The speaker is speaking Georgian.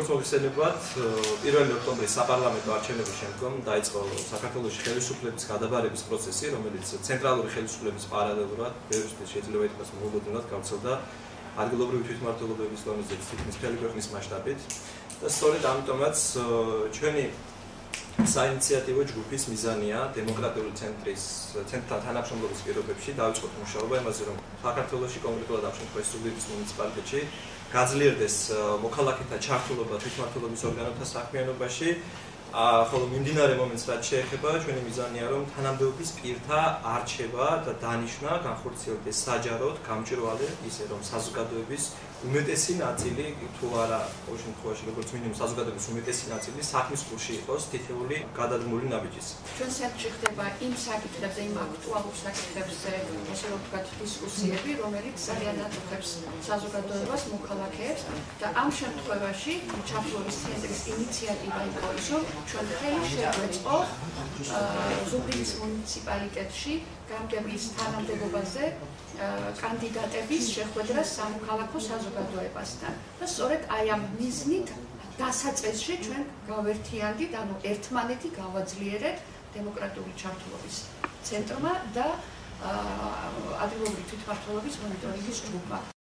როგორც მოგხსენებათ, 1 ოქტომბრის საპარლამენტო არჩევნების შემდგომ დაიწყო საქართველოში ხელისუფლების გადაბარების პროცესი, რომელიც ცენტრალური ხელისუფლების პარალელურად ბევრისთვის შეიძლება ითქვას მოულოდნელად გავრცელდა ადგილობრივი თვითმმართველობების დონეზე თითქმის მთელი ქვეყნის მასშტაბით და სწორედ ამიტომაც ჩვენი საინიციატივო ჯგუფის მიზანია დემოკრატიული ცენტრთან თანამშრომლობის პირობებში დავიწყოთ მუშაობა იმაზე, რომ საქართველოში კონკრეტულად ამ შემთხვევაში სულიძის მუნიციპალიტეტში გაძლიერდეს მოქალაქეთა ჩართულობა თვითმმართველობის ორგანოთა საქმიანობაში, ხოლო მიმდინარე მომენტს რაც შეეხება ჩვენი მიზანია, რომ თანამდებობის პირთა არჩევა და დანიშვნა განხორციელდეს საჯაროდ, გამჭვირვალე, ისე რომ საზოგადოების უმეტესი ნაწილი თუ არა ყოველ შემთხვევაში როგორც მინიმუმ საზოგადოების უმეტესი ნაწილი საქმის კურსში იყოს თითეული გადადგმული ნაბიჯის. ჩვენ ცენტრში ხდება იმ საკითხებზე, იმ აქტუალურ საკითხებზე, ასე რომ ვთქვათ, დისკუსიები, რომელიც ძალიანად უხებს საზოგადოებას, მოქალაქეებს და ამ შემთხვევაში ჩაფლობის ცენტრის ინიციატივა იყო ის, რომ ჩვენ ხელი შეგვეწყო ზუგდიდის მუნიციპალიტეტში გამგებლის თანამდებობაზე კანდიდატების შეხვედრა სამოქალაქო საზოგადოებასთან. და სწორედ აი ამ მიზნით დასაწყისში ჩვენ გავერთიანდით, ანუ ერთმანეთი გავაძლიერეთ დემოკრატიული ჩართულობის ცენტრმა და ადგილობრივი თვითმმართველობის მონიტორინგის ჯგუფმა.